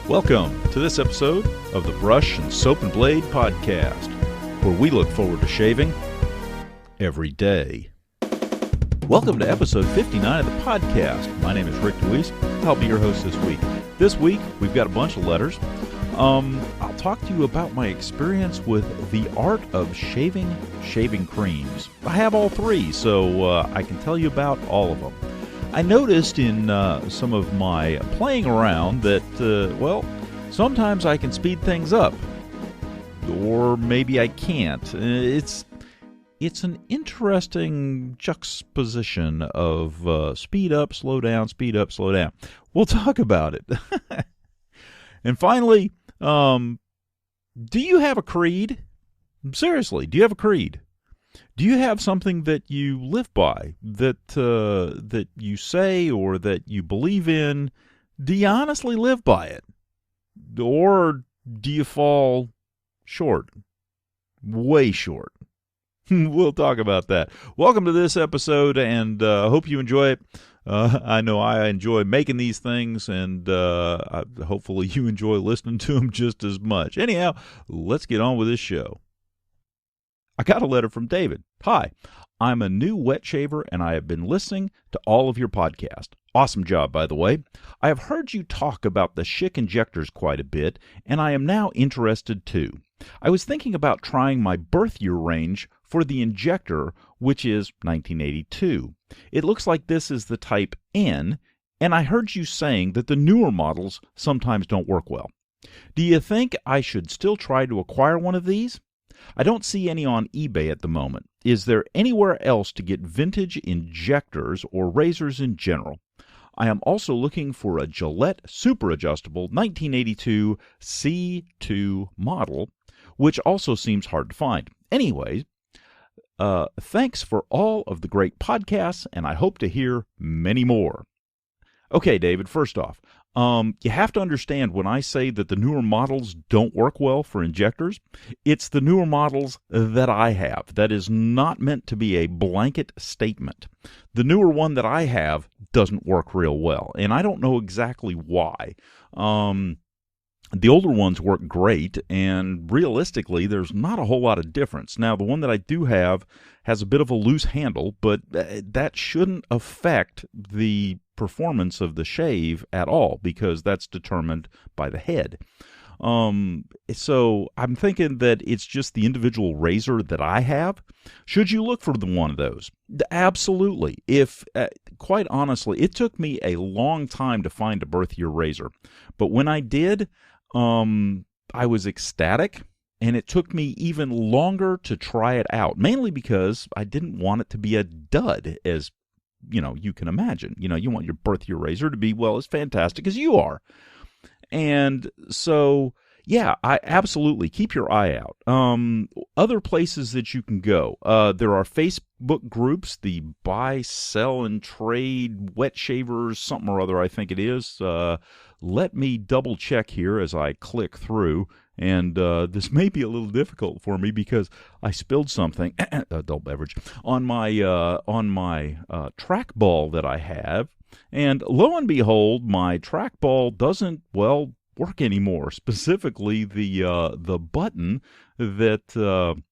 Welcome to this episode of the Brush and Soap and Blade Podcast, where we look forward to shaving every day. Welcome to episode 59 of the podcast. My name is Rick DeWeese. I'll be your host this week. This week, we've got a bunch of letters. I'll talk to you about my experience with the art of shaving creams. I have all three, so I can tell you about all of them. I noticed in some of my playing around that, sometimes I can speed things up. Or maybe I can't. It's an interesting juxtaposition of speed up, slow down, speed up, slow down. We'll talk about it. And finally, do you have a creed? Seriously, do you have a creed? Do you have something that you live by, that you say or that you believe in? Do you honestly live by it? Or do you fall short? Way short. We'll talk about that. Welcome to this episode, and I hope you enjoy it. I know I enjoy making these things, and hopefully you enjoy listening to them just as much. Anyhow, let's get on with this show. I got a letter from David. Hi, I'm a new wet shaver, and I have been listening to all of your podcasts. Awesome job, by the way. I have heard you talk about the Schick injectors quite a bit, and I am now interested too. I was thinking about trying my birth year range for the injector, which is 1982. It looks like this is the type N, and I heard you saying that the newer models sometimes don't work well. Do you think I should still try to acquire one of these? I don't see any on eBay at the moment. Is there anywhere else to get vintage injectors or razors in general? I am also looking for a Gillette Super Adjustable 1982 C2 model, which also seems hard to find. Anyways, thanks for all of the great podcasts, and I hope to hear many more. Okay, David, first off, you have to understand when I say that the newer models don't work well for injectors, it's the newer models that I have. That is not meant to be a blanket statement. The newer one that I have doesn't work real well, and I don't know exactly why. The older ones work great, and realistically, there's not a whole lot of difference. Now, the one that I do have has a bit of a loose handle, but that shouldn't affect the performance of the shave at all, because that's determined by the head. So I'm thinking that it's just the individual razor that I have. Should you look for one of those? Absolutely. If quite honestly, it took me a long time to find a birth year razor, but when I did, I was ecstatic, and it took me even longer to try it out, mainly because I didn't want it to be a dud, as you can imagine. You want your birth year razor to be, as fantastic as you are. And so, yeah, I absolutely keep your eye out. Other places that you can go. There are Facebook groups, the buy, sell, and trade wet shavers, something or other, I think it is. Let me double check here as I click through. And this may be a little difficult for me because I spilled something, adult beverage, on my trackball that I have. And lo and behold, my trackball doesn't, work anymore. Specifically, the button that the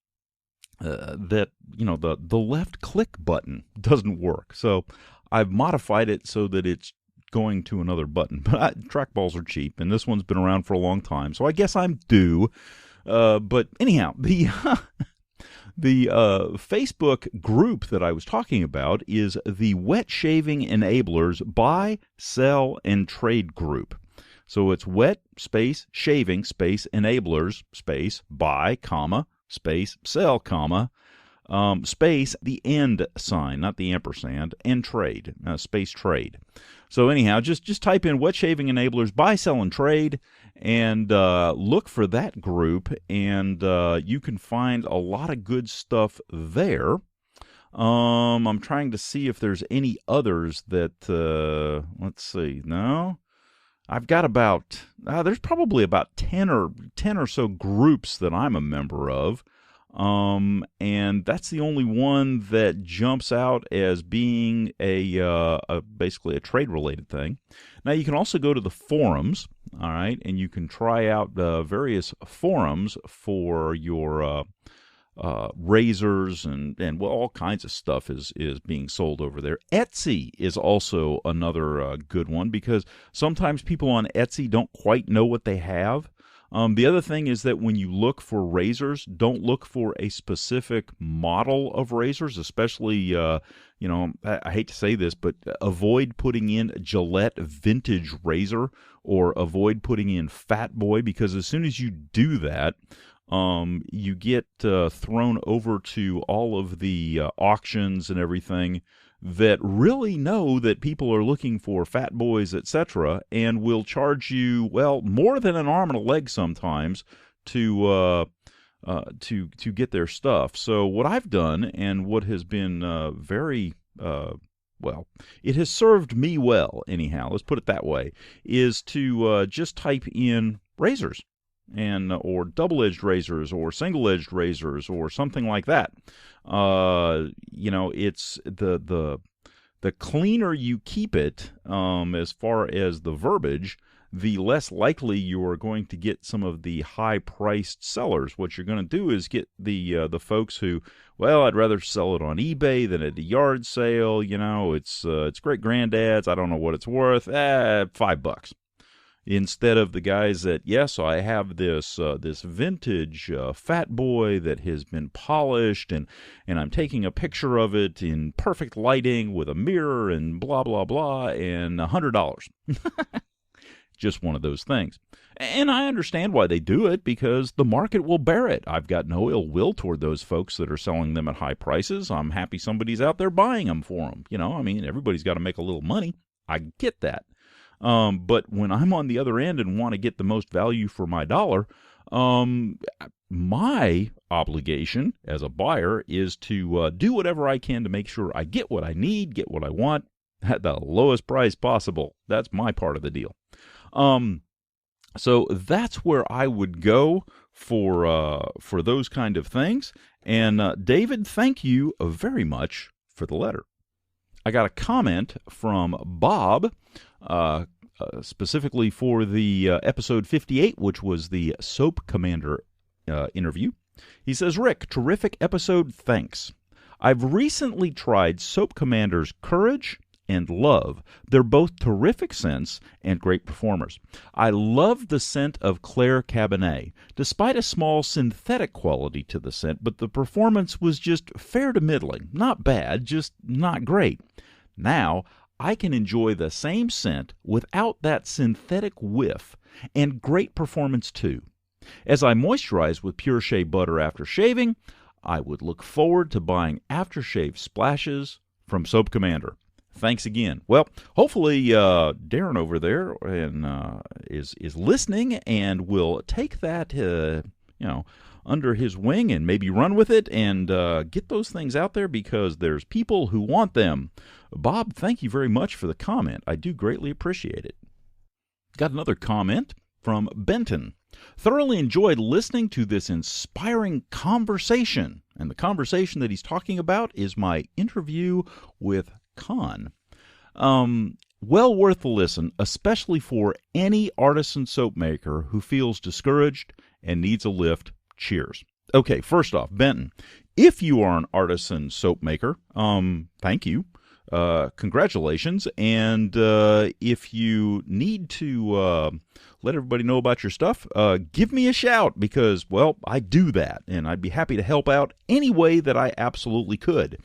left click button doesn't work. So I've modified it so that it's going to another button. But trackballs are cheap, and this one's been around for a long time, so I guess I'm due. But anyhow, the Facebook group that I was talking about is the Wet Shaving Enablers Buy, Sell, and Trade group. So it's wet space shaving space enablers space buy comma space sell comma space the end sign, not the ampersand, and trade, space trade. So anyhow, just type in Wet Shaving Enablers Buy, Sell, and Trade, and look for that group, and you can find a lot of good stuff there. I'm trying to see if there's any others that, let's see, no? I've got about, there's probably about 10 or so groups that I'm a member of. And that's the only one that jumps out as being basically a trade-related thing. Now, you can also go to the forums, all right, and you can try out various forums for your razors and well, all kinds of stuff is being sold over there. Etsy is also another good one, because sometimes people on Etsy don't quite know what they have. The other thing is that when you look for razors, don't look for a specific model of razors, especially, I hate to say this, but avoid putting in Gillette vintage razor, or avoid putting in Fat Boy, because as soon as you do that, you get thrown over to all of the auctions and everything that really know that people are looking for Fat Boys, etc., and will charge you, well, more than an arm and a leg sometimes to get their stuff. So what I've done, and what has been very well, it has served me well anyhow, let's put it that way, is to just type in razors, and or double-edged razors, or single-edged razors, or something like that. It's the cleaner you keep it, as far as the verbiage, the less likely you are going to get some of the high-priced sellers. What you're going to do is get the folks who, well, I'd rather sell it on eBay than at a yard sale. It's great granddad's. I don't know what it's worth. $5. Instead of the guys that, yes, I have this vintage Fat Boy that has been polished, and I'm taking a picture of it in perfect lighting with a mirror and blah, blah, blah, and $100. Just one of those things. And I understand why they do it, because the market will bear it. I've got no ill will toward those folks that are selling them at high prices. I'm happy somebody's out there buying them for them. Everybody's got to make a little money. I get that. But when I'm on the other end and want to get the most value for my dollar, my obligation as a buyer is to do whatever I can to make sure I get what I need, get what I want, at the lowest price possible. That's my part of the deal. So that's where I would go for those kind of things. And David, thank you very much for the letter. I got a comment from Bob, specifically for the episode 58, which was the Soap Commander interview. He says, Rick, terrific episode, thanks. I've recently tried Soap Commander's Courage and Love. They're both terrific scents and great performers. I love the scent of Claire Cabernet, despite a small synthetic quality to the scent, but the performance was just fair to middling. Not bad, just not great. Now, I can enjoy the same scent without that synthetic whiff, and great performance too. As I moisturize with Pure Shea Butter after shaving, I would look forward to buying aftershave splashes from Soap Commander. Thanks again. Well, hopefully Darren over there is listening and will take that under his wing and maybe run with it and get those things out there, because there's people who want them. Bob, thank you very much for the comment. I do greatly appreciate it. Got another comment from Benton. Thoroughly enjoyed listening to this inspiring conversation. And the conversation that he's talking about is my interview with Con. Well worth the listen, especially for any artisan soap maker who feels discouraged and needs a lift. Cheers. Okay, first off, Benton, if you are an artisan soap maker, thank you. Congratulations. And if you need to let everybody know about your stuff, give me a shout, because, well, I do that, and I'd be happy to help out any way that I absolutely could.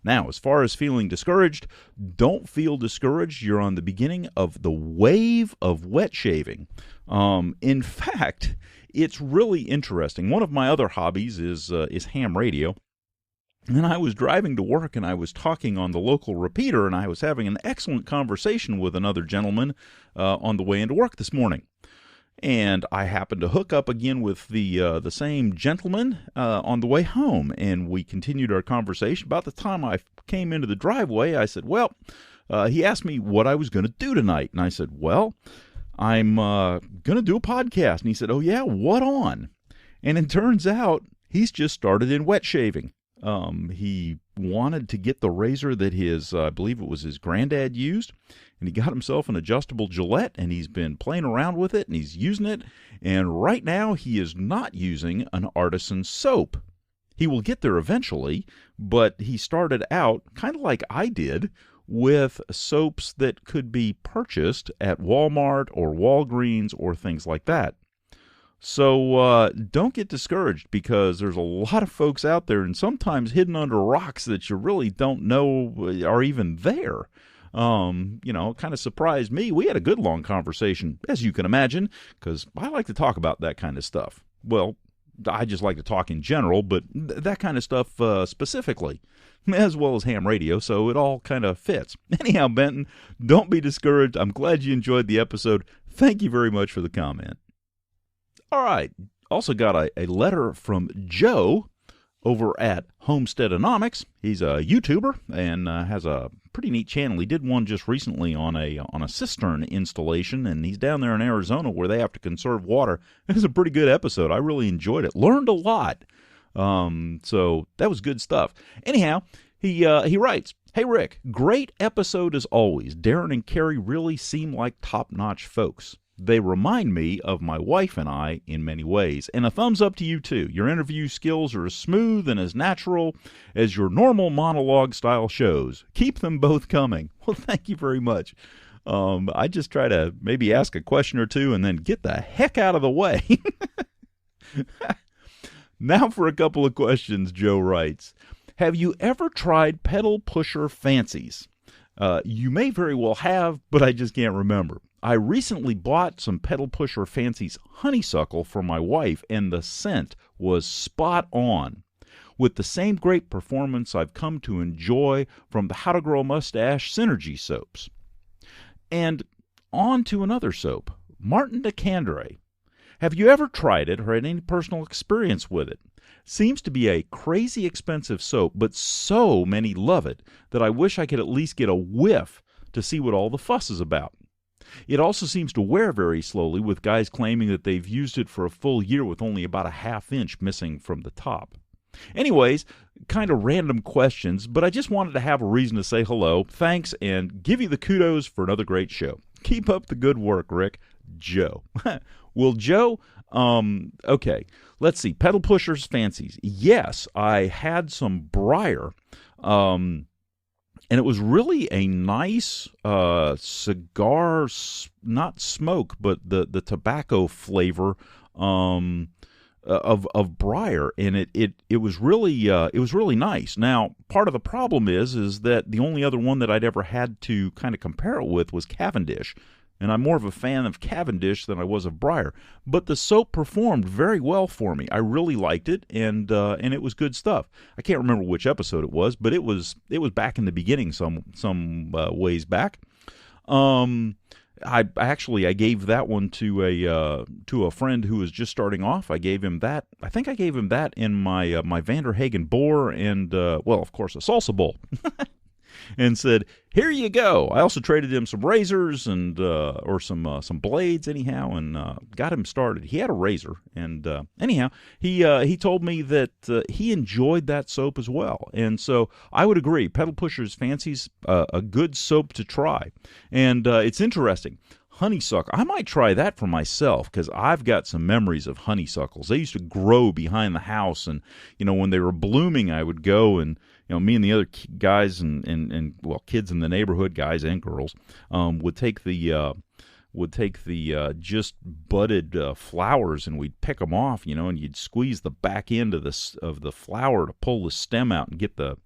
Now, as far as feeling discouraged, don't feel discouraged. You're on the beginning of the wave of wet shaving. In fact, it's really interesting. One of my other hobbies is ham radio. And I was driving to work, and I was talking on the local repeater, and I was having an excellent conversation with another gentleman on the way into work this morning. And I happened to hook up again with the same gentleman on the way home, and we continued our conversation. About the time I came into the driveway, I said, well, he asked me what I was going to do tonight. And I said, well, I'm going to do a podcast. And he said, oh, yeah, what on? And it turns out he's just started in wet shaving. He wanted to get the razor that I believe it was his granddad used, and he got himself an adjustable Gillette, and he's been playing around with it, and he's using it, and right now he is not using an artisan soap. He will get there eventually, but he started out, kind of like I did, with soaps that could be purchased at Walmart or Walgreens or things like that. So don't get discouraged, because there's a lot of folks out there, and sometimes hidden under rocks, that you really don't know are even there. Kind of surprised me. We had a good long conversation, as you can imagine, because I like to talk about that kind of stuff. Well, I just like to talk in general, but that kind of stuff specifically, as well as ham radio, so it all kind of fits. Anyhow, Benton, don't be discouraged. I'm glad you enjoyed the episode. Thank you very much for the comment. All right, also got a letter from Joe over at Homesteadonomics. He's a YouTuber and has a pretty neat channel. He did one just recently on a cistern installation, and he's down there in Arizona where they have to conserve water. It was a pretty good episode. I really enjoyed it. Learned a lot. So that was good stuff. Anyhow, he writes, "Hey Rick, great episode as always. Darren and Carrie really seem like top-notch folks. They remind me of my wife and I in many ways. And a thumbs up to you, too. Your interview skills are as smooth and as natural as your normal monologue-style shows. Keep them both coming." Well, thank you very much. I just try to maybe ask a question or two and then get the heck out of the way. Now for a couple of questions, Joe writes. Have you ever tried pedal pusher fancies? You may very well have, but I just can't remember. I recently bought some pedal pusher fancies honeysuckle for my wife, and the scent was spot on. With the same great performance I've come to enjoy from the How to Grow a Mustache Synergy soaps. And on to another soap, Martin de Candre. Have you ever tried it or had any personal experience with it? Seems to be a crazy expensive soap, but so many love it that I wish I could at least get a whiff to see what all the fuss is about. It also seems to wear very slowly, with guys claiming that they've used it for a full year with only about a half-inch missing from the top. Anyways, kind of random questions, but I just wanted to have a reason to say hello, thanks, and give you the kudos for another great show. Keep up the good work, Rick. Joe. Well, Joe, okay, let's see. Pedal pushers fancies. Yes, I had some briar, and it was really a nice cigar, not smoke, but the tobacco flavor of briar, and it was really nice. Now, part of the problem is that the only other one that I'd ever had to kind of compare it with was Cavendish. And I'm more of a fan of Cavendish than I was of briar. But the soap performed very well for me. I really liked it, and it was good stuff. I can't remember which episode it was, but it was back in the beginning, some ways back. I gave that one to a friend who was just starting off. I gave him that. I think I gave him that in my my Vanderhagen boar and of course a salsa bowl. And said, "Here you go." I also traded him some razors and or some blades, anyhow, and got him started. He had a razor, and anyhow, he told me that he enjoyed that soap as well, and so I would agree. Pedal Pushers Fancy's a good soap to try, and it's interesting. Honeysuckle, I might try that for myself because I've got some memories of honeysuckles. They used to grow behind the house, and when they were blooming, I would go and me and the other guys and kids in the neighborhood, guys and girls, would take the just budded flowers, and we'd pick them off, and you'd squeeze the back end of the flower to pull the stem out and get the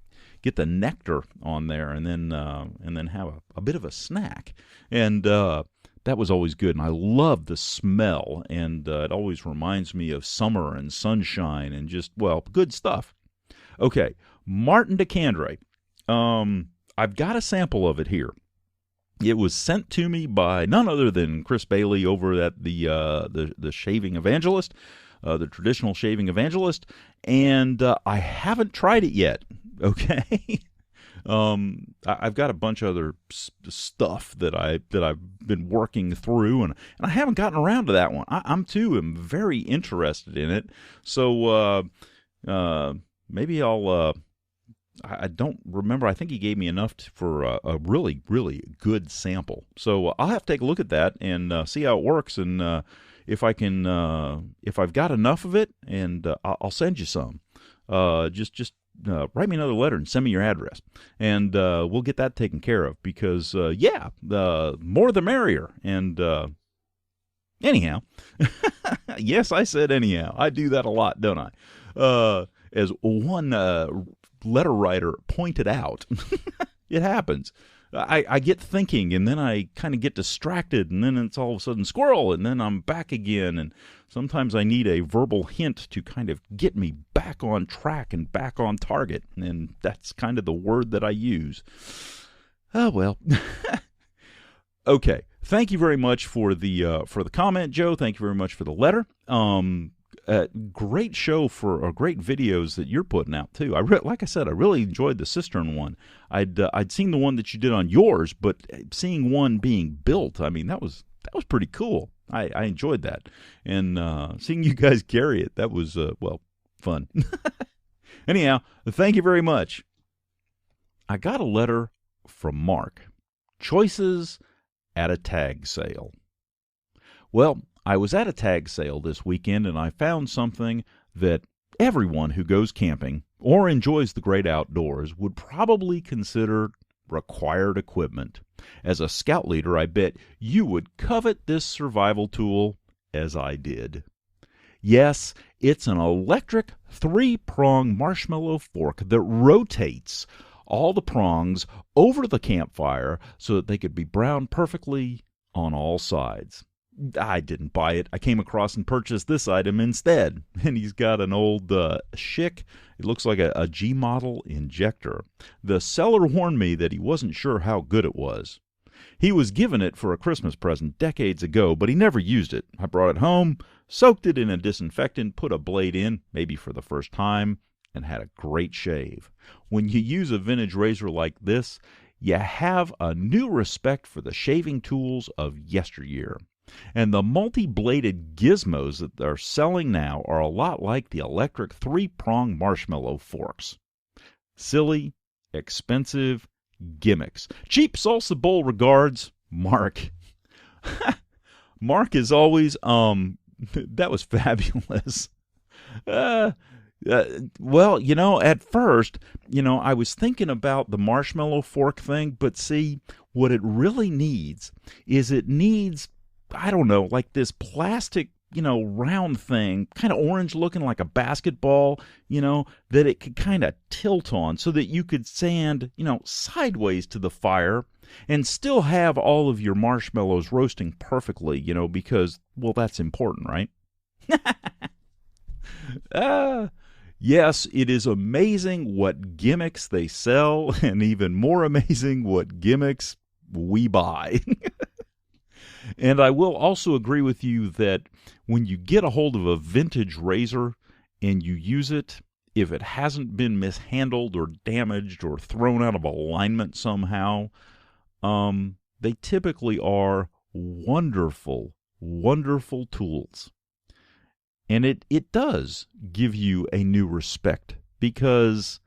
nectar on there, and then have a bit of a snack, and that was always good, and I love the smell, and it always reminds me of summer and sunshine and just, good stuff. Okay, Martin de Candre. I've got a sample of it here. It was sent to me by none other than Chris Bailey over at the Shaving Evangelist, the Traditional Shaving Evangelist, and I haven't tried it yet. Okay. I've got a bunch of other stuff that I've been working through, and I haven't gotten around to that one. I'm very interested in it. So Maybe I'll. I don't remember. I think he gave me enough for a really, really good sample. So I'll have to take a look at that and see how it works, and if I can, if I've got enough of it, and I'll send you some. Just write me another letter and send me your address, and we'll get that taken care of. Because more the merrier. And anyhow, yes, I said anyhow. I do that a lot, don't I? As one letter writer pointed out, it happens. I get thinking, and then I kind of get distracted, and then it's all of a sudden squirrel, and then I'm back again. And sometimes I need a verbal hint to kind of get me back on track and back on target, and that's kind of the word that I use. Oh, well. Okay. Thank you very much for the comment, Joe. Thank you very much for the letter. Great show or great videos that you're putting out too. Like I said, I really enjoyed the cistern one. I'd seen the one that you did on yours, but seeing one being built, I mean, that was pretty cool. I enjoyed that, and seeing you guys carry it, that was fun. Anyhow, thank you very much. I got a letter from Mark. Choices at a tag sale. Well, I was at a tag sale this weekend, and I found something that everyone who goes camping or enjoys the great outdoors would probably consider required equipment. As a scout leader, I bet you would covet this survival tool as I did. Yes, it's an electric 3-prong marshmallow fork that rotates all the prongs over the campfire so that they could be browned perfectly on all sides. I didn't buy it. I came across and purchased this item instead. And he's got an old Schick, it looks like a G model injector. The seller warned me that he wasn't sure how good it was. He was given it for a Christmas present decades ago, but he never used it. I brought it home, soaked it in a disinfectant, put a blade in, maybe for the first time, and had a great shave. When you use a vintage razor like this, you have a new respect for the shaving tools of yesteryear. And the multi-bladed gizmos that they're selling now are a lot like the electric 3-prong marshmallow forks. Silly, expensive gimmicks. Cheap salsa bowl regards, Mark. Mark is always, that was fabulous. Well, at first, I was thinking about the marshmallow fork thing, but see, what it really needs is I don't know, like this plastic, round thing, kind of orange looking like a basketball, that it could kind of tilt on so that you could stand, sideways to the fire and still have all of your marshmallows roasting perfectly, because, well, that's important, right? Yes, it is amazing what gimmicks they sell, and even more amazing what gimmicks we buy. And I will also agree with you that when you get a hold of a vintage razor and you use it, if it hasn't been mishandled or damaged or thrown out of alignment somehow, they typically are wonderful, wonderful tools. And it does give you a new respect, because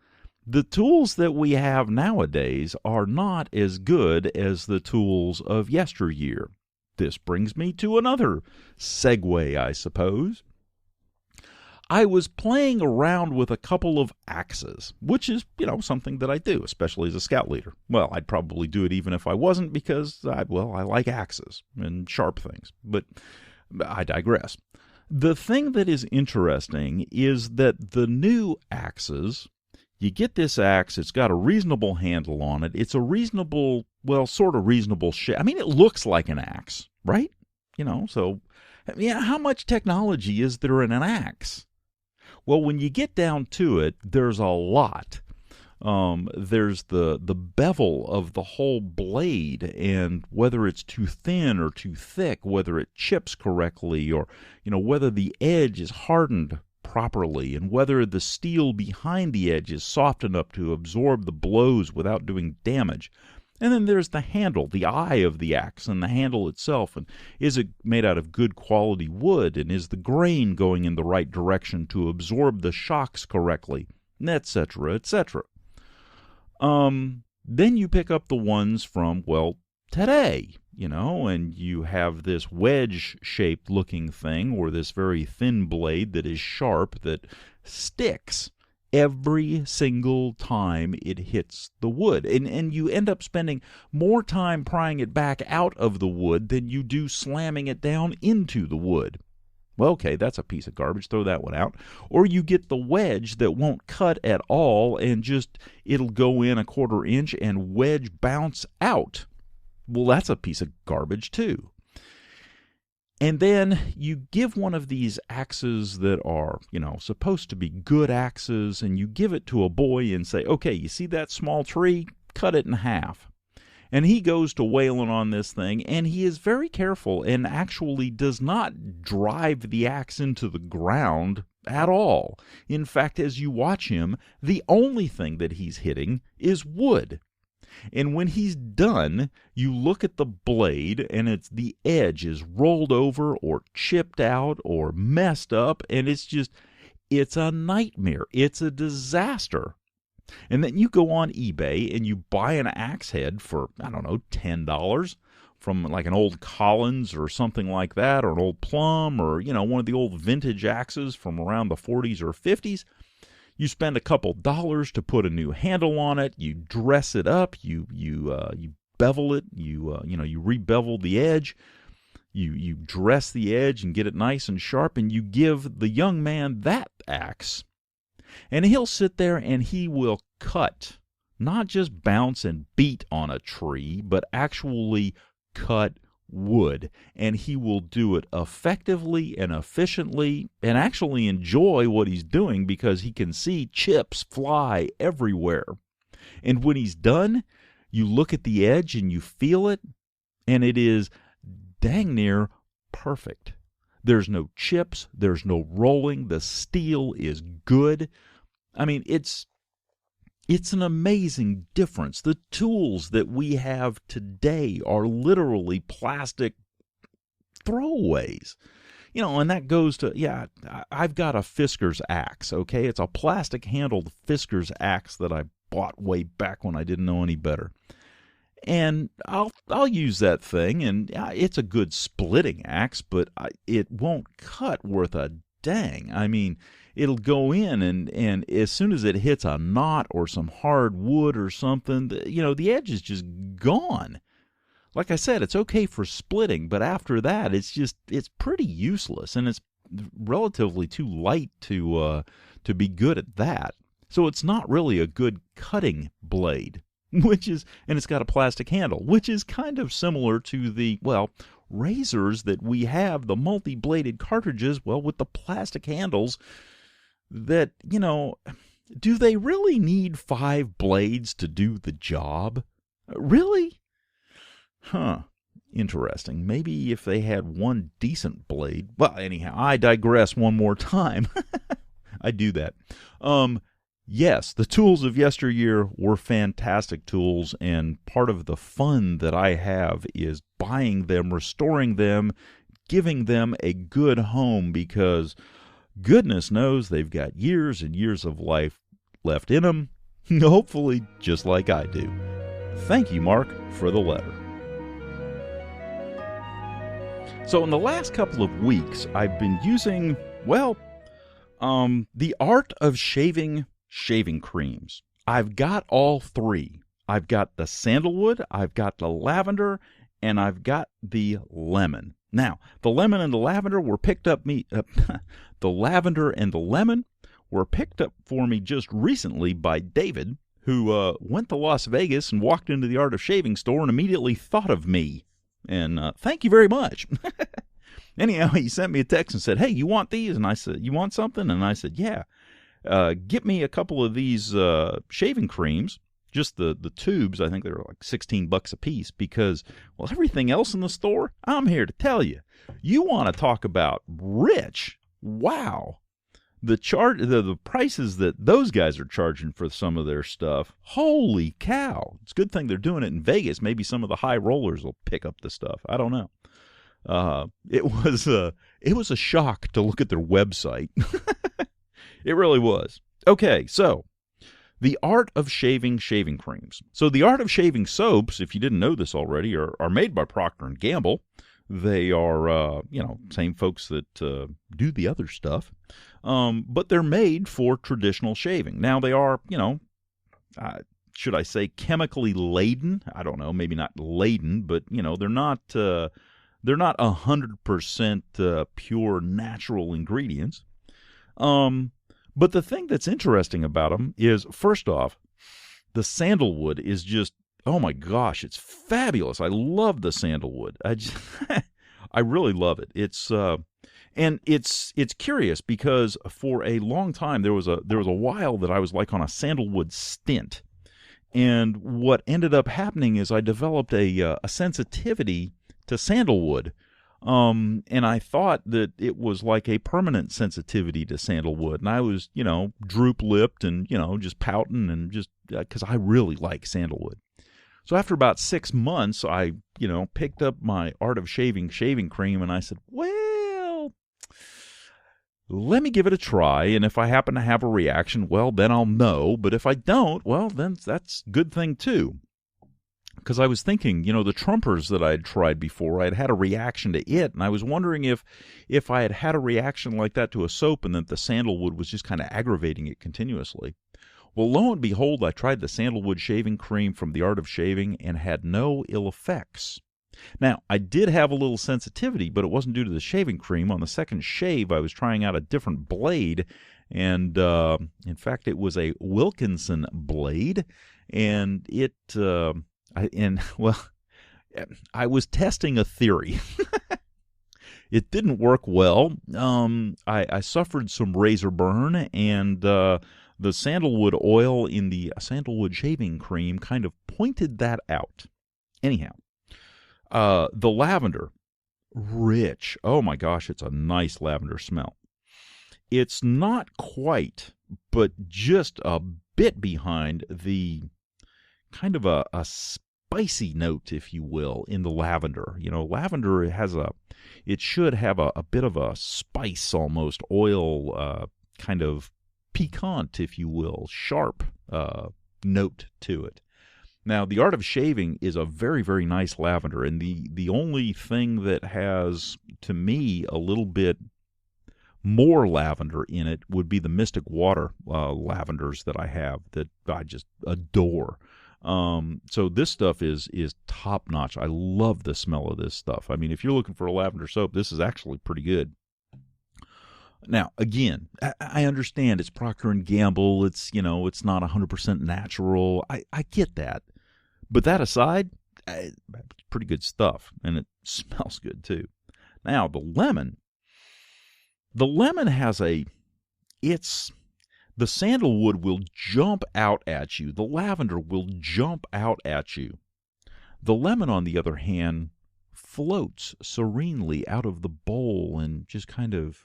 the tools that we have nowadays are not as good as the tools of yesteryear. This brings me to another segue, I suppose. I was playing around with a couple of axes, which is, something that I do, especially as a scout leader. Well, I'd probably do it even if I wasn't, because, I like axes and sharp things. But I digress. The thing that is interesting is that the new axes, you get this axe, it's got a reasonable handle on it. It's a reasonable, sort of reasonable shape. I mean, it looks like an axe, right? So how much technology is there in an axe? Well, when you get down to it, there's a lot. There's the bevel of the whole blade, and whether it's too thin or too thick, whether it chips correctly, or whether the edge is hardened properly, and whether the steel behind the edge is soft enough to absorb the blows without doing damage. And then there's the handle, the eye of the axe, and the handle itself. And is it made out of good quality wood? And is the grain going in the right direction to absorb the shocks correctly? Etc., etc. Then you pick up the ones from, well, today, and you have this wedge-shaped looking thing, or this very thin blade that is sharp, that sticks every single time it hits the wood. And you end up spending more time prying it back out of the wood than you do slamming it down into the wood. Well, okay, that's a piece of garbage. Throw that one out. Or you get the wedge that won't cut at all and it'll go in a 1/4 inch and wedge bounce out. Well, that's a piece of garbage too. And then you give one of these axes that are, supposed to be good axes, and you give it to a boy and say, okay, you see that small tree? Cut it in half. And he goes to wailing on this thing, and he is very careful and actually does not drive the axe into the ground at all. In fact, as you watch him, the only thing that he's hitting is wood. And when he's done, you look at the blade, and the edge is rolled over or chipped out or messed up, and it's a nightmare. It's a disaster. And then you go on eBay and you buy an axe head for, $10 from like an old Collins or something like that, or an old Plum, or, one of the old vintage axes from around the 40s or 50s. You spend a couple dollars to put a new handle on it. You dress it up. You bevel it. You re-bevel the edge. You dress the edge and get it nice and sharp, and you give the young man that axe. And he'll sit there and he will cut, not just bounce and beat on a tree, but actually cut wood. And he will do it effectively and efficiently and actually enjoy what he's doing, because he can see chips fly everywhere. And when he's done, you look at the edge and you feel it, and it is dang near perfect. There's no chips. There's no rolling. The steel is good. I mean, it's an amazing difference. The tools that we have today are literally plastic throwaways. And that goes to, I've got a Fisker's axe, okay? It's a plastic-handled Fisker's axe that I bought way back when I didn't know any better. And I'll use that thing, and it's a good splitting axe, but it won't cut worth a dang. I mean, it'll go in, and as soon as it hits a knot or some hard wood or something, the edge is just gone. Like I said, it's okay for splitting, but after that, it's pretty useless, and it's relatively too light to be good at that. So it's not really a good cutting blade. And it's got a plastic handle, which is kind of similar to the, razors that we have, the multi-bladed cartridges, with the plastic handles that, do they really need 5 blades to do the job? Really? Huh. Interesting. Maybe if they had one decent blade. Well, anyhow, I digress one more time. I do that. Yes, the tools of yesteryear were fantastic tools, and part of the fun that I have is buying them, restoring them, giving them a good home, because goodness knows they've got years and years of life left in them, hopefully just like I do. Thank you, Mark, for the letter. So in the last couple of weeks, I've been using, the art of shaving creams. I've got all 3. I've got the sandalwood, I've got the lavender, and I've got the lemon. Now, the lemon and the lavender were picked up the lavender and the lemon were picked up for me just recently by David, who went to Las Vegas and walked into the Art of Shaving store and immediately thought of me. And thank you very much. Anyhow, he sent me a text and said, hey, you want these? And I said, you want something? And I said, yeah. Get me a couple of these shaving creams, just the tubes. I think they were like $16 a piece, because, everything else in the store, I'm here to tell you. You want to talk about rich? Wow. the prices that those guys are charging for some of their stuff, holy cow. It's a good thing they're doing it in Vegas. Maybe some of the high rollers will pick up the stuff. I don't know. It was a shock to look at their website. It really was. Okay, so the art of shaving creams. So the art of shaving soaps, if you didn't know this already, are made by Procter & Gamble. They are, same folks that do the other stuff, but they're made for traditional shaving. Now they are, should I say chemically laden? I don't know, maybe not laden, but they're not 100% pure natural ingredients. But the thing that's interesting about them is, first off, the sandalwood is just, oh my gosh, it's fabulous. I love the sandalwood. I really love it. It's curious because for a long time there was a while that I was like on a sandalwood stint, and what ended up happening is I developed a sensitivity to sandalwood. And I thought that it was like a permanent sensitivity to sandalwood. And I was, droop-lipped and, just pouting and just because I really like sandalwood. So after about 6 months, I, picked up my Art of Shaving cream, and I said, well, let me give it a try. And if I happen to have a reaction, well, then I'll know. But if I don't, well, then that's a good thing too. Because I was thinking, the Trumpers that I had tried before, I had had a reaction to it, and I was wondering if I had had a reaction like that to a soap and that the sandalwood was just kind of aggravating it continuously. Well, lo and behold, I tried the sandalwood shaving cream from the Art of Shaving and had no ill effects. Now, I did have a little sensitivity, but it wasn't due to the shaving cream. On the second shave, I was trying out a different blade, and in fact, it was a Wilkinson blade, and I was testing a theory. It didn't work well. I suffered some razor burn, and the sandalwood oil in the sandalwood shaving cream kind of pointed that out. Anyhow, the lavender, rich. Oh my gosh, it's a nice lavender smell. It's not quite, but just a bit behind the kind of a spicy note, if you will, in the lavender. Lavender it should have a bit of a spice, almost oil, kind of piquant, if you will, sharp note to it. Now, the Art of Shaving is a very, very nice lavender, and the only thing that has, to me, a little bit more lavender in it would be the Mystic Water lavenders that I have that I just adore. So this stuff is top notch. I love the smell of this stuff. I mean, if you're looking for a lavender soap, this is actually pretty good. Now, again, I understand it's Procter & Gamble. It's, it's not 100% natural. I get that. But that aside, it's pretty good stuff, and it smells good too. Now, the lemon has the sandalwood will jump out at you. The lavender will jump out at you. The lemon, on the other hand, floats serenely out of the bowl and just kind of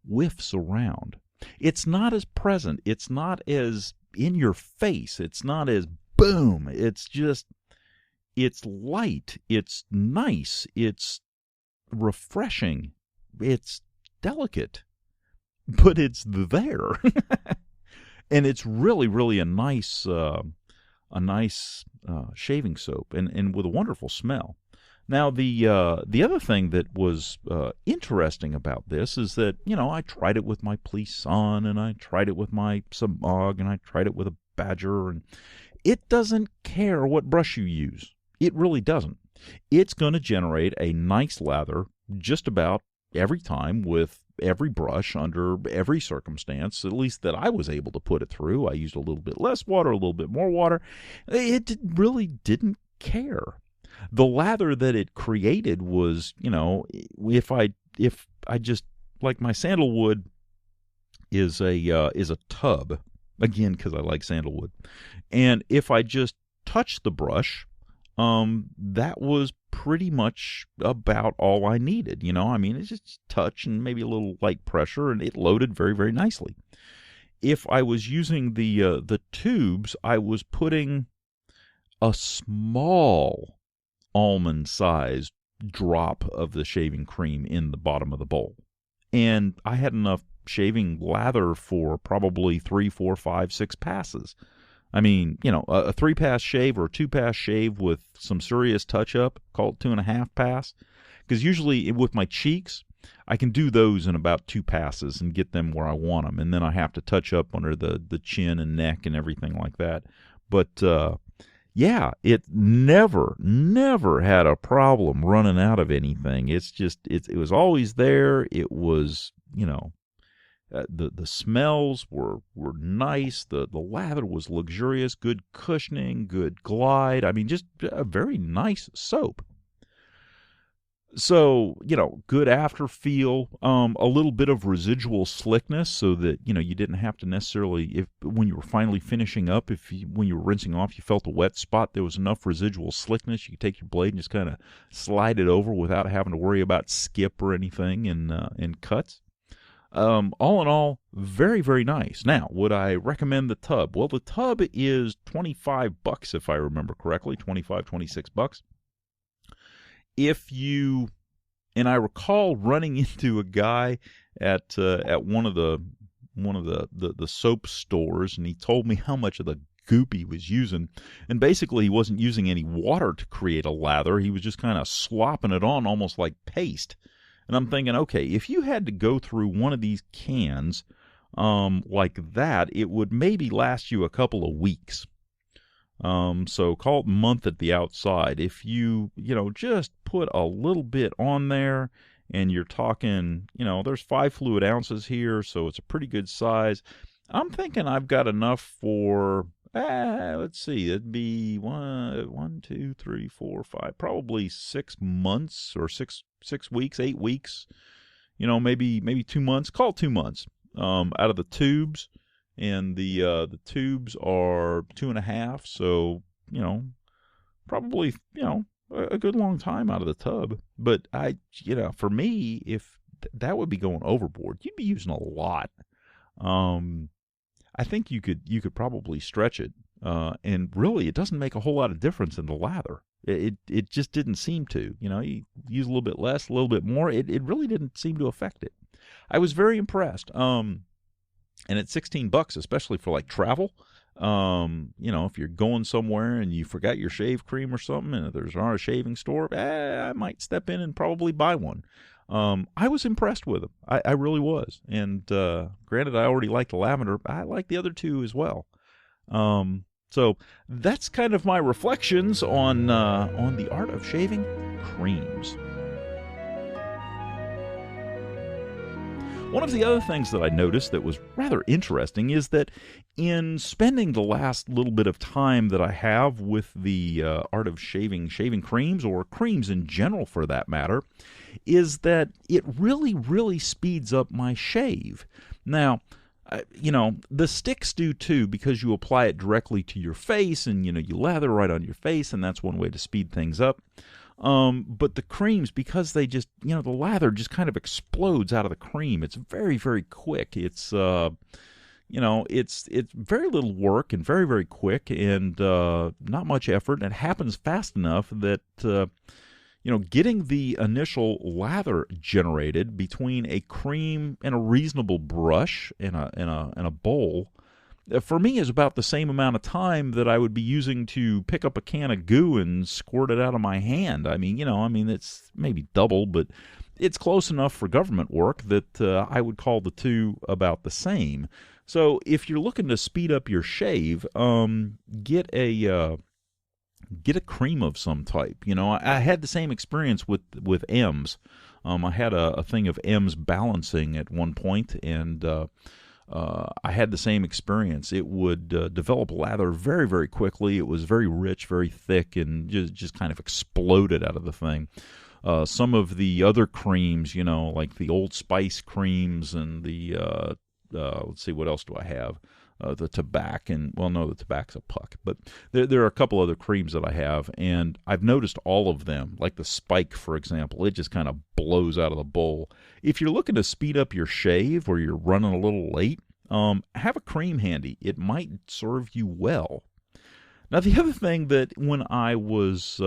whiffs around. It's not as present. It's not as in your face. It's not as boom. It's light. It's nice. It's refreshing. It's delicate. But it's there. And it's really, really a nice shaving soap and with a wonderful smell. Now, the other thing that was interesting about this is that, I tried it with my Plisson, and I tried it with my Sabog, and I tried it with a Badger, and it doesn't care what brush you use. It really doesn't. It's going to generate a nice lather just about every time with every brush under every circumstance, at least that I was able to put it through. I used a little bit less water, a little bit more water. It really didn't care. The lather that it created was, if I just, like, my sandalwood is a tub, again, because I like sandalwood, and if I just touch the brush, that was pretty much about all I needed. I mean, it's just touch and maybe a little light pressure, and it loaded very, very nicely. If I was using the tubes, I was putting a small almond-sized drop of the shaving cream in the bottom of the bowl. And I had enough shaving lather for probably 3, 4, 5, 6 passes. I mean, a 3-pass shave or a 2-pass shave with some serious touch-up, call it 2.5 pass. Because usually with my cheeks, I can do those in about 2 passes and get them where I want them. And then I have to touch up under the chin and neck and everything like that. But, yeah, it never had a problem running out of anything. It's just, it was always there. It was, the smells were nice. The lather was luxurious, good cushioning, good glide. I mean, just a very nice soap. So, good after feel, a little bit of residual slickness so that, you didn't have to necessarily, when you were finally finishing up, when you were rinsing off, you felt a wet spot, there was enough residual slickness. You could take your blade and just kind of slide it over without having to worry about skip or anything in cuts. All in all, very, very nice. Now, would I recommend the tub? Well, the tub is $25 if I remember correctly, $26. If you, and I recall running into a guy at one of the soap stores, and he told me how much of the goop he was using, and basically he wasn't using any water to create a lather. He was just kind of slopping it on almost like paste. And I'm thinking, okay, if you had to go through one of these cans like that, it would maybe last you a couple of weeks. So call it a month at the outside. If you, just put a little bit on there, and you're talking, there's 5 fluid ounces here, so it's a pretty good size. I'm thinking I've got enough for, let's see, it'd be 1, 2, 3, 4, 5, probably 6 months or 6 weeks, 8 weeks, maybe 2 months, call it 2 months, out of the tubes. And the tubes are 2.5, so, probably, a good long time out of the tub. But for me, if that would be going overboard, you'd be using a lot. I think you could probably stretch it, and really, it doesn't make a whole lot of difference in the lather. It just didn't seem to. You use a little bit less, a little bit more. It really didn't seem to affect it. I was very impressed. And at $16, especially for like travel, if you're going somewhere and you forgot your shave cream or something, and there's not a shaving store, I might step in and probably buy one. I was impressed with them. I really was. And granted, I already liked the lavender. I like the other two as well. So that's kind of my reflections on the art of shaving creams. One of the other things that I noticed that was rather interesting is that in spending the last little bit of time that I have with the art of shaving creams, or creams in general for that matter, is that it really, really speeds up my shave. Now, the sticks do too, because you apply it directly to your face, and, you lather right on your face, and that's one way to speed things up. But the creams, because they just, the lather just kind of explodes out of the cream. It's very, very quick. It's, it's very little work and very, very quick, and not much effort. And it happens fast enough that, getting the initial lather generated between a cream and a reasonable brush and a bowl, for me, is about the same amount of time that I would be using to pick up a can of goo and squirt it out of my hand. I mean, it's maybe double, but it's close enough for government work that I would call the two about the same. So if you're looking to speed up your shave, get a cream of some type. I had the same experience with M's. I had a thing of M's balancing at one point, and I had the same experience. It would develop lather very, very quickly. It was very rich, very thick, and just kind of exploded out of the thing. Some of the other creams, like the Old Spice creams and the, let's see, what else do I have? the tobacco, and well, no, the tobacco's a puck, but there are a couple other creams that I have, and I've noticed all of them, like the Spike, for example, it just kind of blows out of the bowl. If you're looking to speed up your shave or you're running a little late, have a cream handy. It might serve you well. Now, the other thing that when I was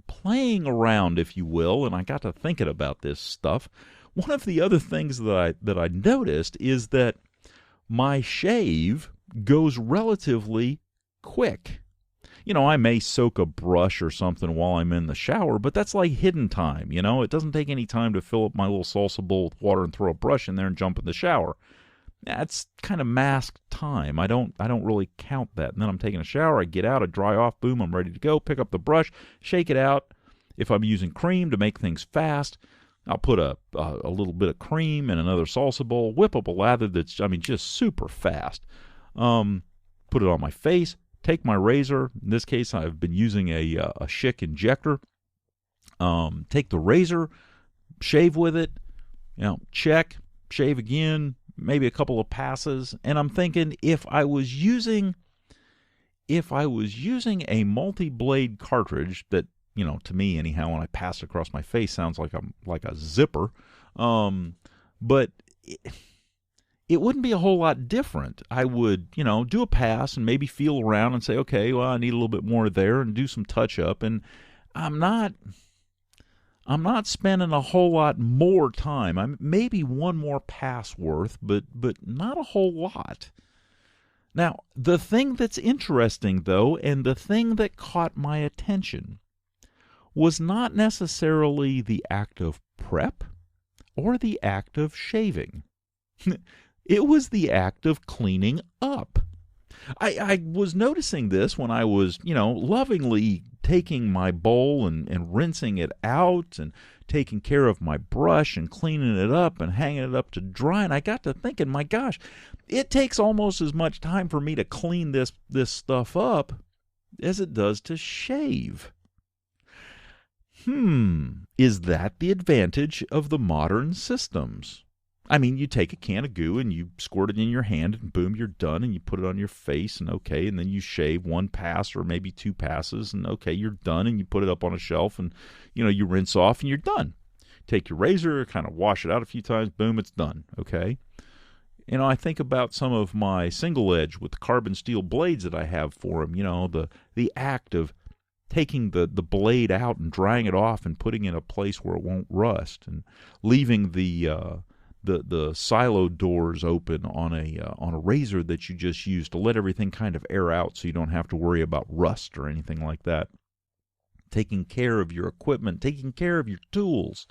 playing around, if you will, and I got to thinking about this stuff, one of the other things that I noticed is that my shave goes relatively quick. I may soak a brush or something while I'm in the shower, but that's like hidden time, It doesn't take any time to fill up my little salsa bowl with water and throw a brush in there and jump in the shower. That's kind of masked time. I don't really count that. And then I'm taking a shower, I get out, I dry off, boom, I'm ready to go, pick up the brush, shake it out. If I'm using cream to make things fast, I'll put a little bit of cream in another salsa bowl, whip up a lather that's, just super fast. Put it on my face, take my razor. In this case, I've been using a Schick injector. Take the razor, shave with it, check, shave again, maybe a couple of passes. And I'm thinking if I was using a multi-blade cartridge that, to me anyhow, when I pass it across my face, sounds like I'm like a zipper. But it wouldn't be a whole lot different. I would, do a pass and maybe feel around and say, okay, well, I need a little bit more there, and do some touch up. And I'm not spending a whole lot more time. Maybe one more pass worth, but not a whole lot. Now, the thing that's interesting, though, and the thing that caught my attention was not necessarily the act of prep or the act of shaving. It was the act of cleaning up. I was noticing this when I was, lovingly taking my bowl and rinsing it out and taking care of my brush and cleaning it up and hanging it up to dry. And I got to thinking, my gosh, it takes almost as much time for me to clean this stuff up as it does to shave. Is that the advantage of the modern systems? I mean, you take a can of goo and you squirt it in your hand and boom, you're done, and you put it on your face and okay, and then you shave one pass or maybe two passes and okay, you're done, and you put it up on a shelf and, you rinse off and you're done. Take your razor, kind of wash it out a few times, boom, it's done, okay? I think about some of my single edge with the carbon steel blades that I have for them, the act of taking the blade out and drying it off and putting it in a place where it won't rust, and leaving the silo doors open on a razor that you just used to let everything kind of air out so you don't have to worry about rust or anything like that. Taking care of your equipment, taking care of your tools,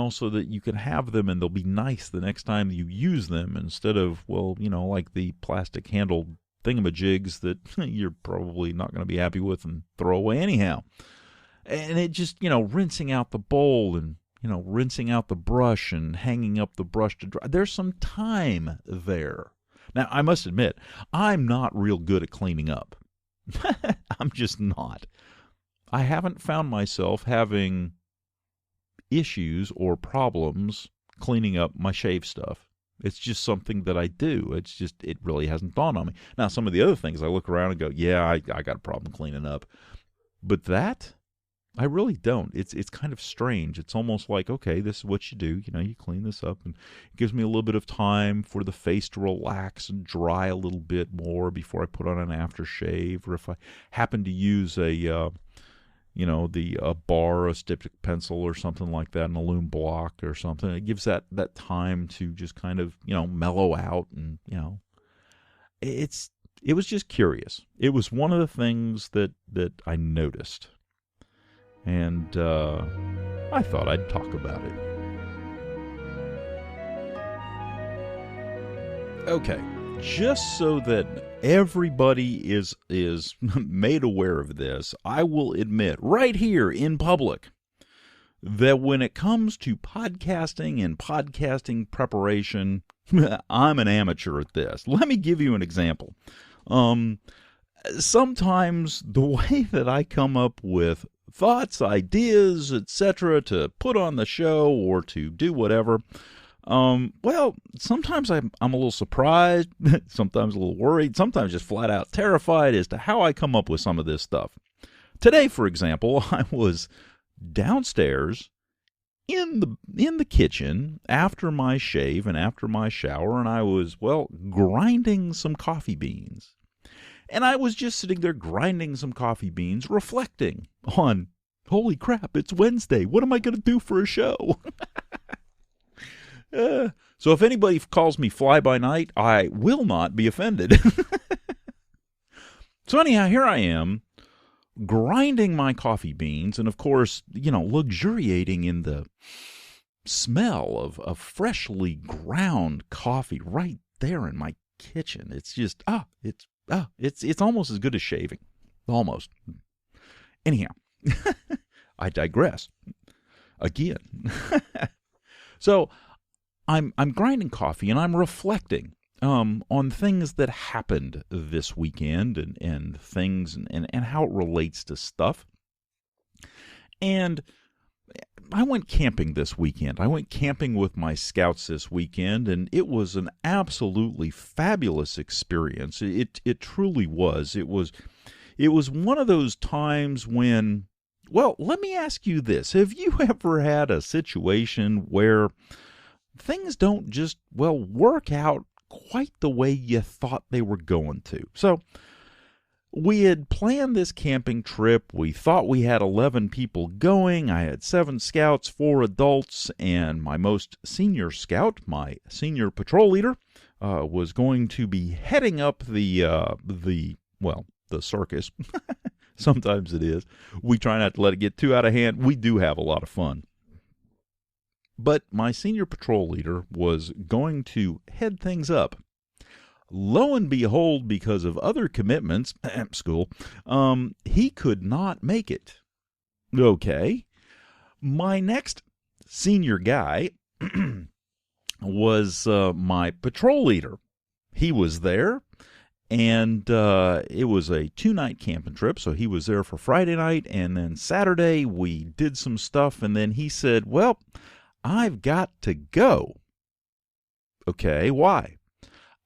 so that you can have them and they'll be nice the next time you use them, instead of, like the plastic handled thingamajigs that you're probably not going to be happy with and throw away anyhow. And it just, rinsing out the bowl and, rinsing out the brush and hanging up the brush to dry. There's some time there. Now, I must admit, I'm not real good at cleaning up. I'm just not. I haven't found myself having issues or problems cleaning up my shave stuff. It's just something that I do. It really hasn't dawned on me. Now, some of the other things I look around and go, yeah, I got a problem cleaning up. But that, I really don't. It's kind of strange. It's almost like, okay, this is what you do. You clean this up, and it gives me a little bit of time for the face to relax and dry a little bit more before I put on an aftershave. Or if I happen to use a bar, a styptic pencil or something like that, an aluminum block or something, it gives that time to just kind of, mellow out. And, it was just curious. It was one of the things that I noticed. And I thought I'd talk about it. Okay, just so that everybody is made aware of this, I will admit right here in public that when it comes to podcasting and podcasting preparation, I'm an amateur at this. Let me give you an example. Sometimes the way that I come up with thoughts, ideas, etc., to put on the show or to do whatever, Well, sometimes I'm a little surprised, sometimes a little worried, sometimes just flat out terrified as to how I come up with some of this stuff. Today, for example, I was downstairs in the kitchen after my shave and after my shower, and I was, grinding some coffee beans. And I was just sitting there grinding some coffee beans, reflecting on, holy crap, it's Wednesday. What am I going to do for a show? So if anybody calls me fly-by-night, I will not be offended. So anyhow, here I am, grinding my coffee beans, and of course, luxuriating in the smell of freshly ground coffee right there in my kitchen. It's just, it's almost as good as shaving. Almost. Anyhow, I digress. Again. So, I'm grinding coffee and I'm reflecting on things that happened this weekend and things and how it relates to stuff. And I went camping this weekend. I went camping with my scouts this weekend, and it was an absolutely fabulous experience. It truly was. It was one of those times when, let me ask you this. Have you ever had a situation where things don't just, work out quite the way you thought they were going to? So, we had planned this camping trip. We thought we had 11 people going. I had 7 scouts, 4 adults, and my most senior scout, my senior patrol leader, was going to be heading up the circus. Sometimes it is. We try not to let it get too out of hand. We do have a lot of fun. But my senior patrol leader was going to head things up. Lo and behold, because of other commitments, school, he could not make it. Okay. My next senior guy was my patrol leader. He was there, and it was a 2-night camping trip, so he was there for Friday night, and then Saturday we did some stuff, and then he said, I've got to go. Okay, why?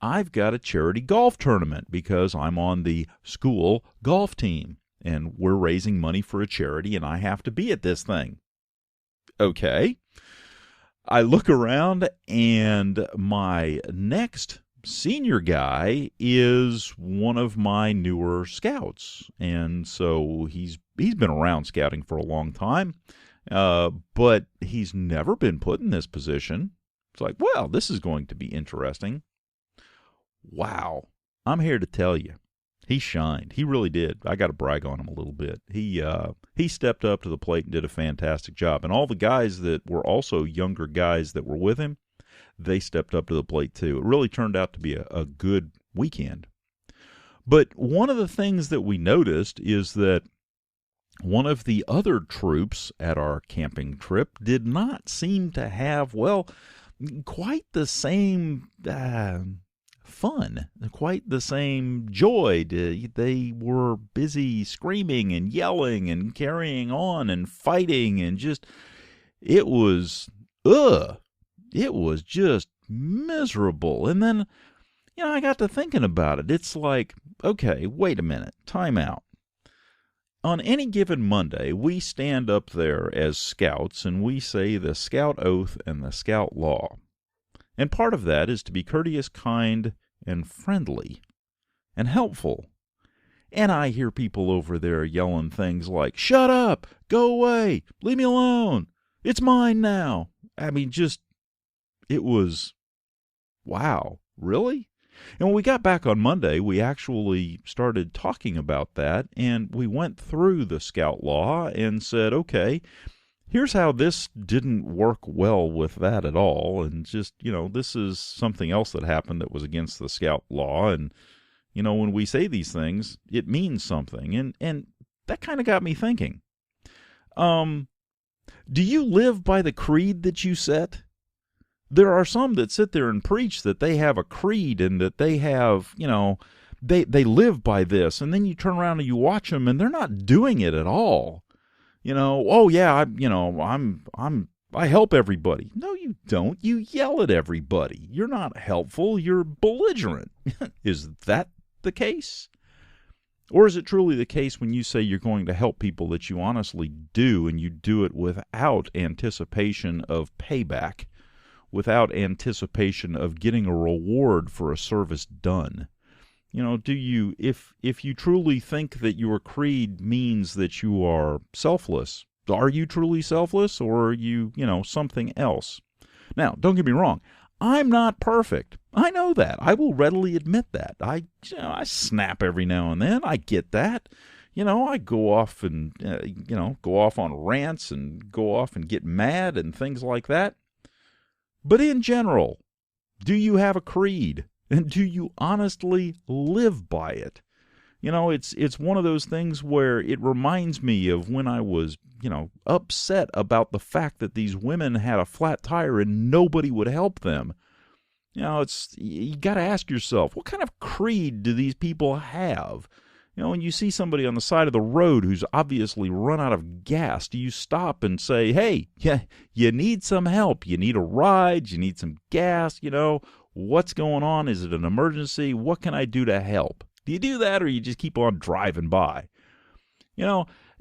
I've got a charity golf tournament because I'm on the school golf team, and we're raising money for a charity, and I have to be at this thing. Okay. I look around, and my next senior guy is one of my newer scouts, and so he's been around scouting for a long time. But he's never been put in this position. It's like, this is going to be interesting. Wow. I'm here to tell you, he shined. He really did. I got to brag on him a little bit. He stepped up to the plate and did a fantastic job. And all the guys that were also younger guys that were with him, they stepped up to the plate too. It really turned out to be a good weekend. But one of the things that we noticed is that one of the other troops at our camping trip did not seem to have, quite the same fun, quite the same joy. They were busy screaming and yelling and carrying on and fighting, and just, it was just miserable. And then, I got to thinking about it. It's like, okay, wait a minute, time out. On any given Monday, we stand up there as scouts and we say the scout oath and the scout law. And part of that is to be courteous, kind, and friendly, and helpful. And I hear people over there yelling things like, shut up, go away, leave me alone, it's mine now. I mean, it was, wow, really? And when we got back on Monday, we actually started talking about that, and we went through the scout law and said, okay, here's how this didn't work well with that at all, and just, this is something else that happened that was against the scout law, and, when we say these things, it means something, and that kind of got me thinking. Do you live by the creed that you set? There are some that sit there and preach that they have a creed and that they have, they live by this, and then you turn around and you watch them and they're not doing it at all. I'm I help everybody. No, you don't. You yell at everybody. You're not helpful. You're belligerent. Is that the case? Or is it truly the case when you say you're going to help people that you honestly do, and you do it without anticipation of payback, without anticipation of getting a reward for a service done? Do you, if you truly think that your creed means that you are selfless, are you truly selfless, or are you, something else? Now, don't get me wrong. I'm not perfect. I know that. I will readily admit that. I snap every now and then. I get that. I go off and, go off on rants and go off and get mad and things like that. But in general, do you have a creed? And do you honestly live by it? It's one of those things where it reminds me of when I was, upset about the fact that these women had a flat tire and nobody would help them. You got to ask yourself, what kind of creed do these people have? When you see somebody on the side of the road who's obviously run out of gas, do you stop and say, hey, you need some help, you need a ride, you need some gas, what's going on? Is it an emergency? What can I do to help? Do you do that, or you just keep on driving by?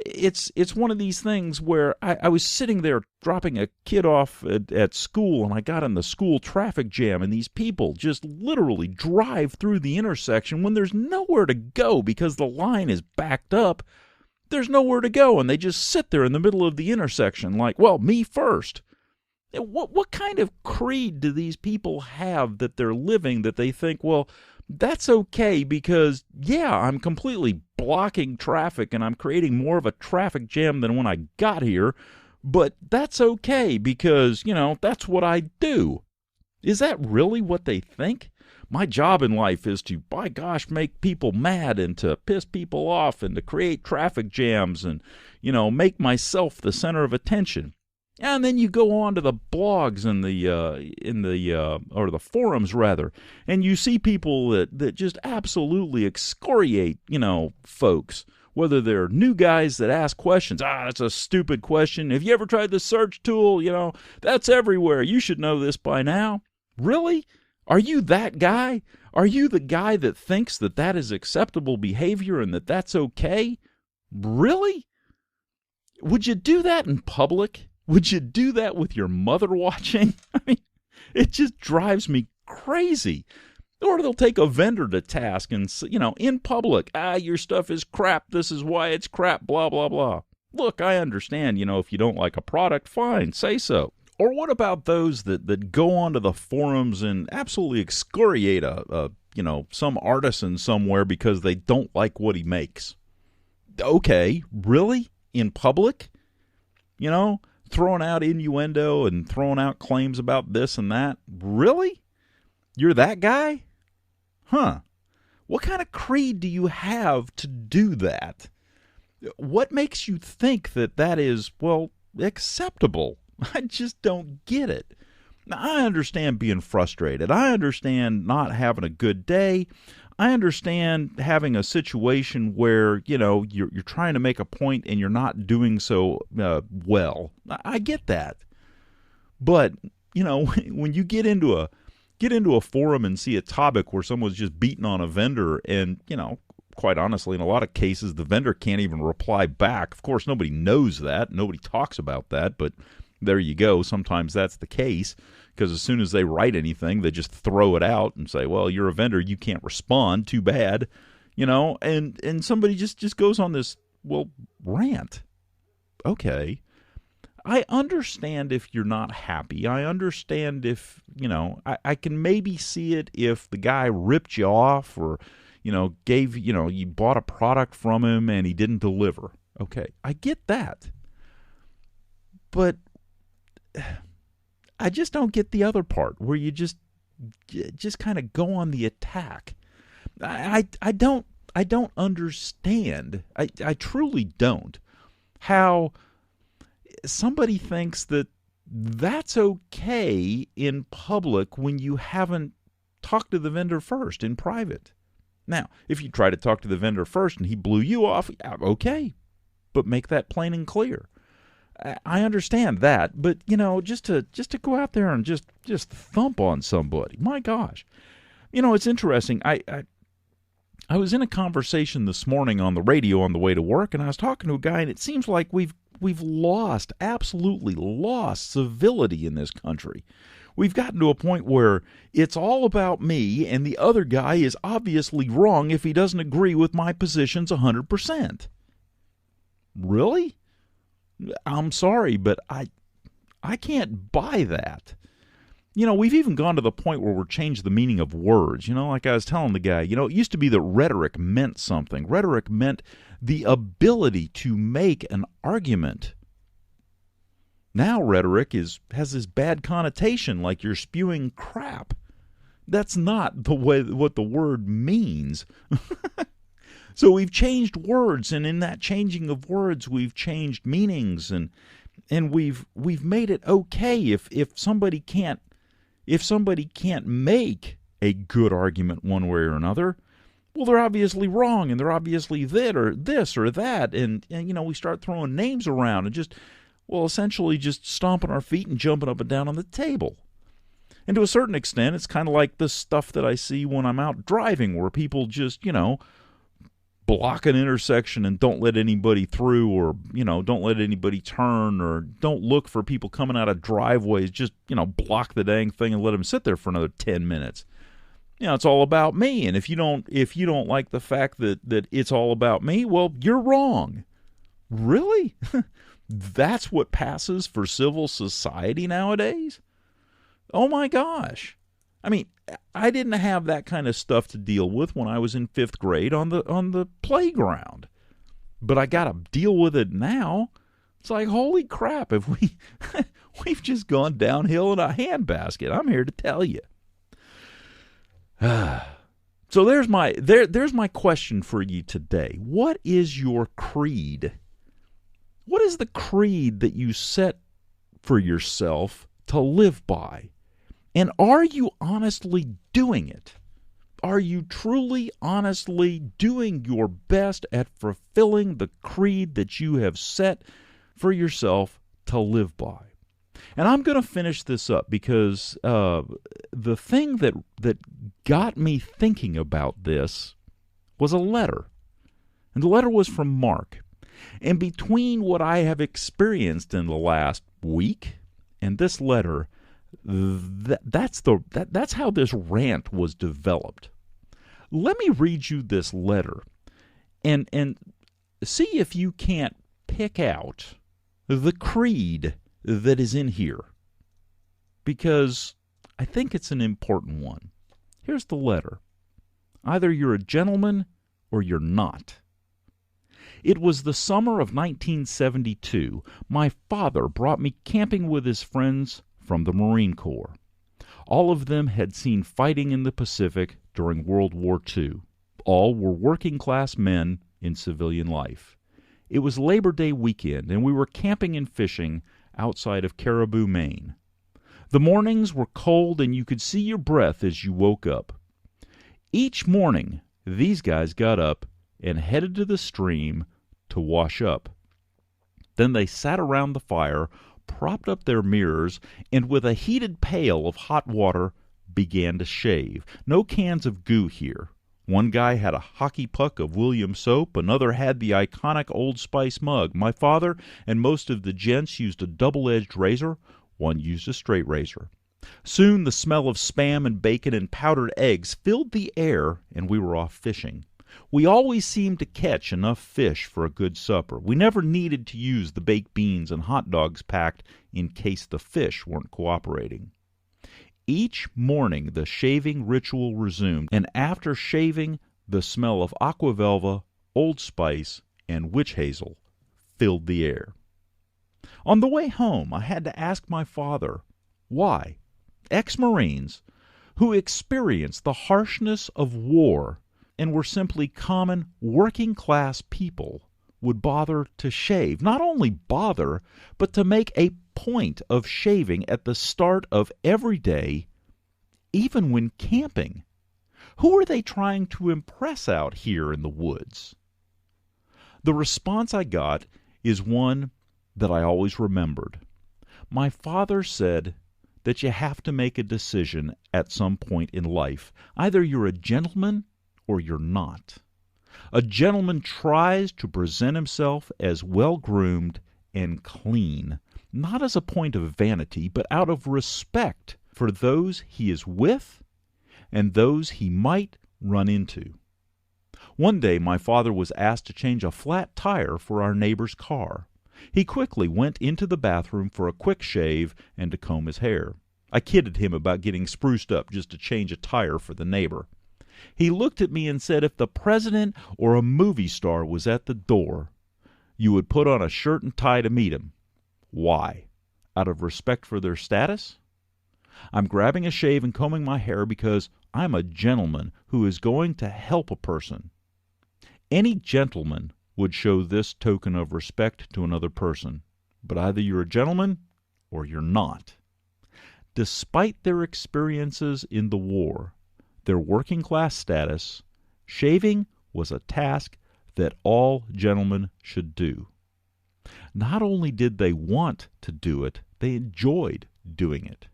It's one of these things where I was sitting there dropping a kid off at school, and I got in the school traffic jam, and these people just literally drive through the intersection when there's nowhere to go because the line is backed up. There's nowhere to go, and they just sit there in the middle of the intersection like, well, me first. What kind of creed do these people have that they're living that they think, well, that's okay because, I'm completely blocking traffic and I'm creating more of a traffic jam than when I got here, but that's okay because, that's what I do. Is that really what they think? My job in life is to, by gosh, make people mad and to piss people off and to create traffic jams and, make myself the center of attention. And then you go on to the blogs and the forums rather, and you see people that just absolutely excoriate, folks. Whether they're new guys that ask questions, that's a stupid question. Have you ever tried the search tool? That's everywhere. You should know this by now. Really? Are you that guy? Are you the guy that thinks that is acceptable behavior and that's okay? Really? Would you do that in public? Would you do that with your mother watching? I mean, it just drives me crazy. Or they'll take a vendor to task and, in public, your stuff is crap, this is why it's crap, blah, blah, blah. Look, I understand, if you don't like a product, fine, say so. Or what about those that go onto the forums and absolutely excoriate some artisan somewhere because they don't like what he makes? Okay, really? In public? Throwing out innuendo and throwing out claims about this and that. Really? You're that guy? Huh. What kind of creed do you have to do that? What makes you think that is, acceptable? I just don't get it. Now, I understand being frustrated. I understand not having a good day. I understand having a situation where, you're trying to make a point and you're not doing so well. I get that. But, when you get into a forum and see a topic where someone's just beating on a vendor and, quite honestly, in a lot of cases, the vendor can't even reply back. Of course, nobody knows that. Nobody talks about that, but there you go. Sometimes that's the case. Because as soon as they write anything, they just throw it out and say, well, you're a vendor, you can't respond, too bad, and somebody just goes on this, rant. Okay. I understand if you're not happy. I understand if, I can maybe see it if the guy ripped you off or, gave, you bought a product from him and he didn't deliver. Okay. I get that. But I just don't get the other part where you just kind of go on the attack. I don't understand. I truly don't how somebody thinks that's okay in public when you haven't talked to the vendor first in private. Now, if you try to talk to the vendor first and he blew you off, okay, but make that plain and clear. I understand that, but just to go out there and just thump on somebody, my gosh. It's interesting. I was in a conversation this morning on the radio on the way to work, and I was talking to a guy, and it seems like we've absolutely lost civility in this country. We've gotten to a point where it's all about me, and the other guy is obviously wrong if he doesn't agree with my positions 100%. Really? I'm sorry, but I can't buy that. We've even gone to the point where we're changed the meaning of words. Like I was telling the guy, it used to be that rhetoric meant something. Rhetoric meant the ability to make an argument. Now rhetoric has this bad connotation, like you're spewing crap. That's not what the word means. So we've changed words, and in that changing of words, we've changed meanings, and we've made it okay if somebody can't make a good argument one way or another. Well, they're obviously wrong, and they're obviously this or that, and we start throwing names around and essentially just stomping our feet and jumping up and down on the table. And to a certain extent, it's kind of like the stuff that I see when I'm out driving, where people just, block an intersection and don't let anybody through, or, don't let anybody turn, or don't look for people coming out of driveways, just, block the dang thing and let them sit there for another 10 minutes. It's all about me, and if you don't like the fact that it's all about me, well, you're wrong. Really? That's what passes for civil society nowadays? Oh my gosh. I mean, I didn't have that kind of stuff to deal with when I was in 5th grade on the playground. But I got to deal with it now. It's like, holy crap, we've just gone downhill in a handbasket. I'm here to tell you. So there's my question for you today. What is your creed? What is the creed that you set for yourself to live by? And are you honestly doing it? Are you truly, honestly doing your best at fulfilling the creed that you have set for yourself to live by? And I'm going to finish this up because the thing that got me thinking about this was a letter. And the letter was from Mark. And between what I have experienced in the last week and this letter, that's how this rant was developed. Let me read you this letter and see if you can't pick out the creed that is in here, because I think it's an important one. Here's the letter. Either you're a gentleman or you're not. It was the summer of 1972. My father brought me camping with his friends from the Marine Corps. All of them had seen fighting in the Pacific during World War II. All were working-class men in civilian life. It was Labor Day weekend, and we were camping and fishing outside of Caribou, Maine. The mornings were cold, and you could see your breath as you woke up. Each morning, these guys got up and headed to the stream to wash up. Then they sat around the fire, propped up their mirrors, and with a heated pail of hot water began to shave. No cans of goo here. One guy had a hockey puck of William soap, another had the iconic Old Spice mug. My father and most of the gents used a double-edged razor, one used a straight razor. Soon the smell of Spam and bacon and powdered eggs filled the air, and we were off fishing. We always seemed to catch enough fish for a good supper. We never needed to use the baked beans and hot dogs packed in case the fish weren't cooperating. Each morning the shaving ritual resumed, and after shaving, the smell of aqua velva, Old Spice, and witch hazel filled the air. On the way home, I had to ask my father why ex-Marines who experienced the harshness of war and were simply common working-class people would bother to shave. Not only bother, but to make a point of shaving at the start of every day, even when camping. Who are they trying to impress out here in the woods? The response I got is one that I always remembered. My father said that you have to make a decision at some point in life. Either you're a gentleman or you're not. A gentleman tries to present himself as well-groomed and clean, not as a point of vanity, but out of respect for those he is with and those he might run into. One day my father was asked to change a flat tire for our neighbor's car. He quickly went into the bathroom for a quick shave and to comb his hair. I kidded him about getting spruced up just to change a tire for the neighbor. He looked at me and said if the president or a movie star was at the door, you would put on a shirt and tie to meet him. Why? Out of respect for their status? I'm grabbing a shave and combing my hair because I'm a gentleman who is going to help a person. Any gentleman would show this token of respect to another person, but either you're a gentleman or you're not. Despite their experiences in the war, their working-class status, shaving was a task that all gentlemen should do. Not only did they want to do it, they enjoyed doing it.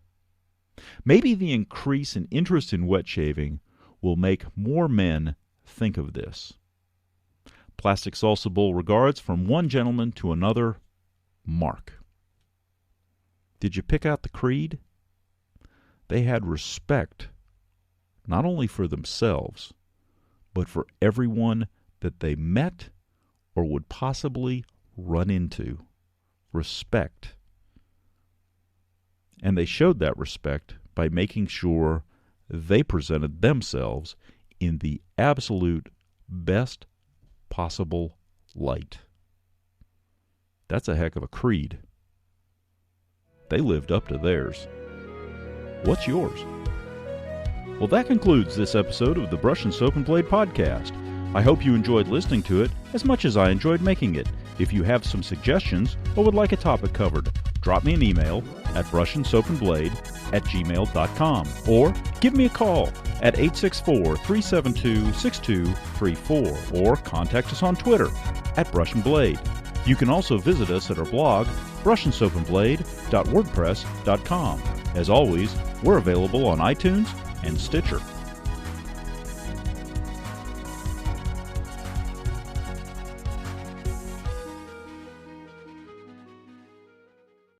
Maybe the increase in interest in wet shaving will make more men think of this. Plastic salsa bowl regards from one gentleman to another, Mark. Did you pick out the creed? They had respect not only for themselves, but for everyone that they met or would possibly run into. Respect. And they showed that respect by making sure they presented themselves in the absolute best possible light. That's a heck of a creed. They lived up to theirs. What's yours? Well, that concludes this episode of the Brush and Soap and Blade Podcast. I hope you enjoyed listening to it as much as I enjoyed making it. If you have some suggestions or would like a topic covered, drop me an email at BrushnSoapnBlade@gmail.com or give me a call at 864-372-6234 or contact us on Twitter at BrushnBlade. You can also visit us at our blog, BrushnSoapnBlade.wordpress.com. As always, we're available on iTunes and Stitcher.